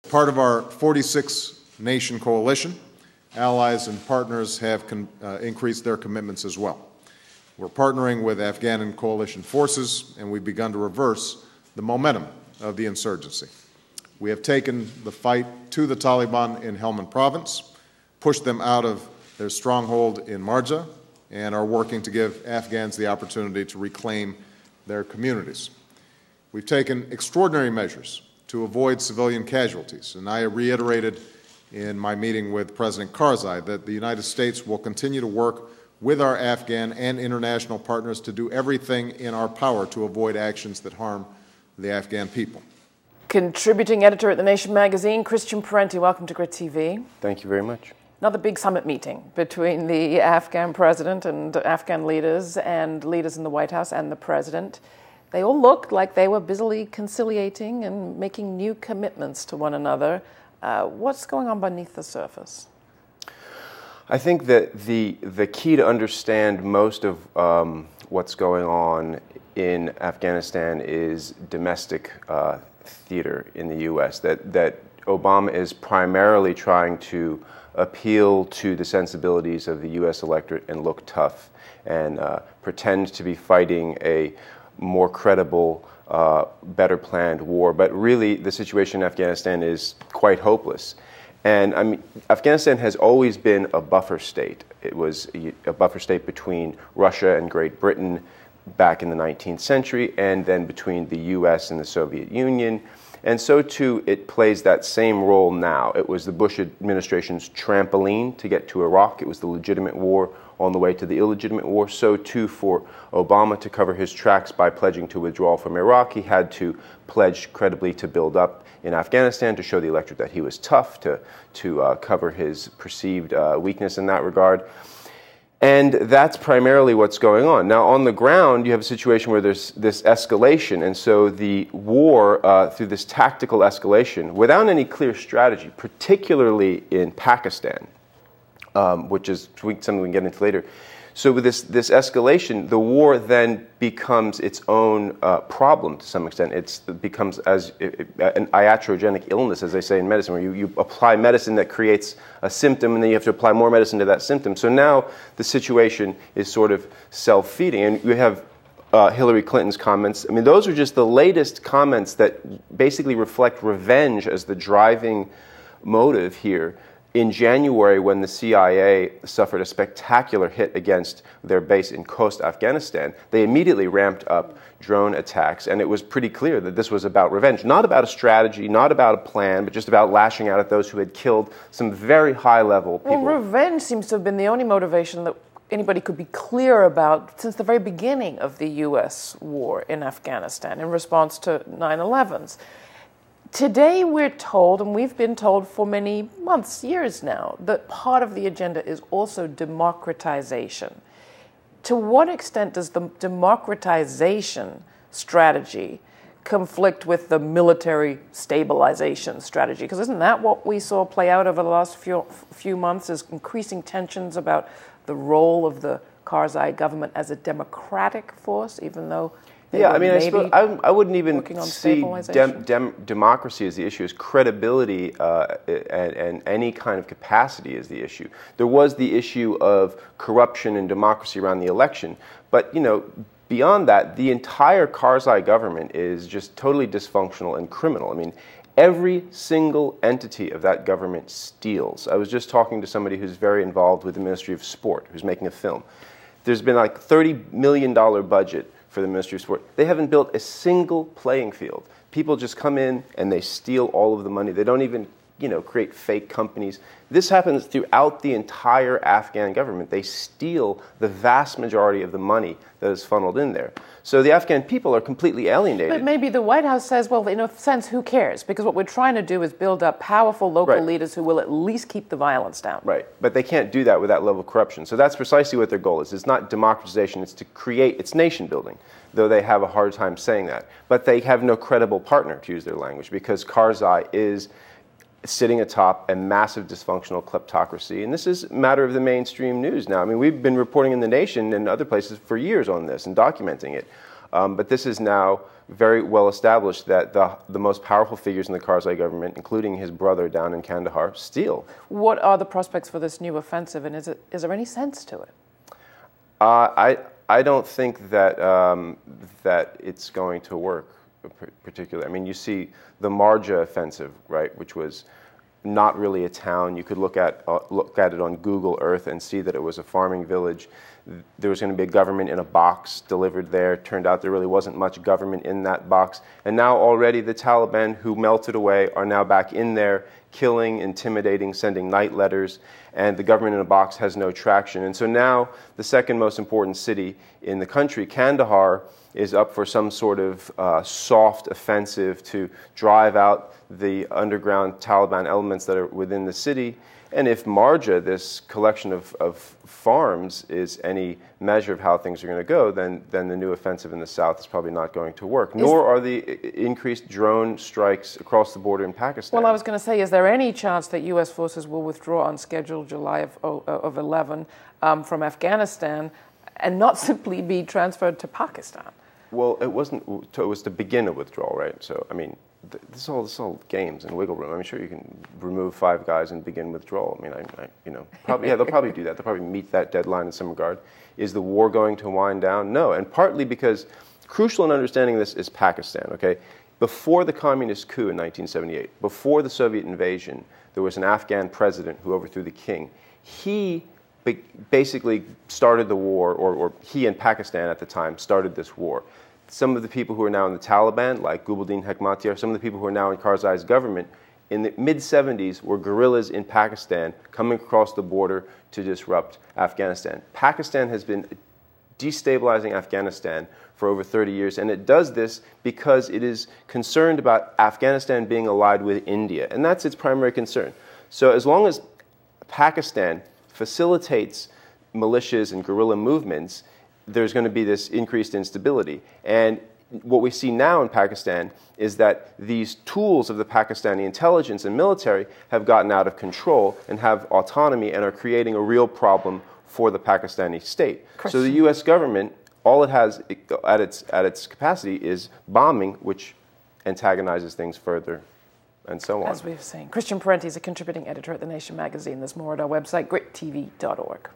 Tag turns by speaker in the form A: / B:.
A: Part of our 46-nation coalition, allies and partners have increased their commitments as well. We're partnering with Afghan and coalition forces, and we've begun to reverse the momentum of the insurgency. We have taken the fight to the Taliban in Helmand province, pushed them out of their stronghold in Marja, and are working to give Afghans the opportunity to reclaim their communities. We've taken extraordinary measures to avoid civilian casualties, and I reiterated in my meeting with President Karzai that the United States will continue to work with our Afghan and international partners to do everything in our power to avoid actions that harm the Afghan people.
B: Contributing editor at The Nation magazine, Christian Parenti, welcome to GRITtv.
C: Thank you very much.
B: Another big summit meeting between the Afghan president and Afghan leaders and leaders in the White House and the president. They all looked like they were busily conciliating and making new commitments to one another. What's going on beneath the surface?
C: I think that the key to understand most of what's going on in Afghanistan is domestic theater in the U.S., that Obama is primarily trying to appeal to the sensibilities of the U.S. electorate and look tough and pretend to be fighting a more credible, better planned war. But really, the situation in Afghanistan is quite hopeless. And I mean, Afghanistan has always been a buffer state. It was a buffer state between Russia and Great Britain back in the 19th century, and then between the U.S. and the Soviet Union. And so, too, it plays that same role now. It was the Bush administration's trampoline to get to Iraq. It was the legitimate war on the way to the illegitimate war. So, too, for Obama to cover his tracks by pledging to withdraw from Iraq, he had to pledge credibly to build up in Afghanistan to show the electorate that he was tough, to cover his perceived weakness in that regard. And that's primarily what's going on. Now, on the ground, you have a situation where there's this escalation, and so the war, through this tactical escalation, without any clear strategy, particularly in Pakistan, which is something we can get into later. So with this escalation, the war then becomes its own problem to some extent. It becomes as an iatrogenic illness, as they say in medicine, where you apply medicine that creates a symptom, and then you have to apply more medicine to that symptom. So now the situation is sort of self-feeding. And you have Hillary Clinton's comments. I mean, those are just the latest comments that basically reflect revenge as the driving motive here. In January, when the CIA suffered a spectacular hit against their base in Khost, Afghanistan, they immediately ramped up drone attacks, and it was pretty clear that this was about revenge, not about a strategy, not about a plan, but just about lashing out at those who had killed some very high-level people.
B: Well, revenge seems to have been the only motivation that anybody could be clear about since the very beginning of the U.S. war in Afghanistan in response to 9/11s. Today we're told, and we've been told for many months, years now, that part of the agenda is also democratization. To what extent does the democratization strategy conflict with the military stabilization strategy? Because isn't that what we saw play out over the last few months, is increasing tensions about the role of the Karzai government as a democratic force, even though
C: yeah, I mean, I wouldn't even see democracy as the issue, as credibility and any kind of capacity as the issue. There was the issue of corruption and democracy around the election, but, you know, beyond that, the entire Karzai government is just totally dysfunctional and criminal. I mean, every single entity of that government steals. I was just talking to somebody who's very involved with the Ministry of Sport, who's making a film. There's been like $30 million budget for the Ministry of Sport. They haven't built a single playing field. People just come in and they steal all of the money. They don't even, you know, create fake companies. This happens throughout the entire Afghan government. They steal the vast majority of the money that is funneled in there. So the Afghan people are completely alienated.
B: But maybe the White House says, well, in a sense, who cares? Because what we're trying to do is build up powerful local leaders who will at least keep the violence down.
C: Right, but they can't do that with that level of corruption. So that's precisely what their goal is. It's not democratization, it's to create, it's nation building, though they have a hard time saying that. But they have no credible partner, to use their language, because Karzai is sitting atop a massive dysfunctional kleptocracy. And this is a matter of the mainstream news now. I mean, we've been reporting in The Nation and other places for years on this and documenting it. But this is now very well established that the most powerful figures in the Karzai government, including his brother down in Kandahar, steal.
B: What are the prospects for this new offensive, and is there any sense to it?
C: I don't think that that it's going to work particularly. I mean, you see the Marja offensive, right, which was not really a town. You could look at it on Google Earth and see that it was a farming village. There was going to be a government in a box delivered there. It turned out there really wasn't much government in that box. And now already the Taliban, who melted away, are now back in there, killing, intimidating, sending night letters, and the government in a box has no traction. And so now the second most important city in the country, Kandahar, is up for some sort of soft offensive to drive out the underground Taliban elements that are within the city. And if Marja, this collection of farms, is any measure of how things are going to go, then the new offensive in the south is probably not going to work, nor are the increased drone strikes across the border in Pakistan.
B: Well, I was going to say, is there any chance that U.S. forces will withdraw on schedule July of 11 from Afghanistan and not simply be transferred to Pakistan?
C: Well, it wasn't. It was to begin a withdrawal, right? So, I mean, this is all games and wiggle room. I'm sure you can remove 5 guys and begin withdrawal. I mean, probably, yeah, they'll probably do that. They'll probably meet that deadline in some regard. Is the war going to wind down? No, and partly because crucial in understanding this is Pakistan. Okay, before the communist coup in 1978, before the Soviet invasion, there was an Afghan president who overthrew the king. He basically started the war, or he and Pakistan at the time started this war. Some of the people who are now in the Taliban, like Gulbuddin Hekmatyar, some of the people who are now in Karzai's government, in the mid-70s were guerrillas in Pakistan coming across the border to disrupt Afghanistan. Pakistan has been destabilizing Afghanistan for over 30 years, and it does this because it is concerned about Afghanistan being allied with India, and that's its primary concern. So as long as Pakistan facilitates militias and guerrilla movements, there's going to be this increased instability. And what we see now in Pakistan is that these tools of the Pakistani intelligence and military have gotten out of control and have autonomy and are creating a real problem for the Pakistani state. So the U.S. government, all it has at its capacity is bombing, which antagonizes things further, and so on.
B: As we were saying, Christian Parenti is a contributing editor at The Nation magazine. There's more at our website, GRITtv.org.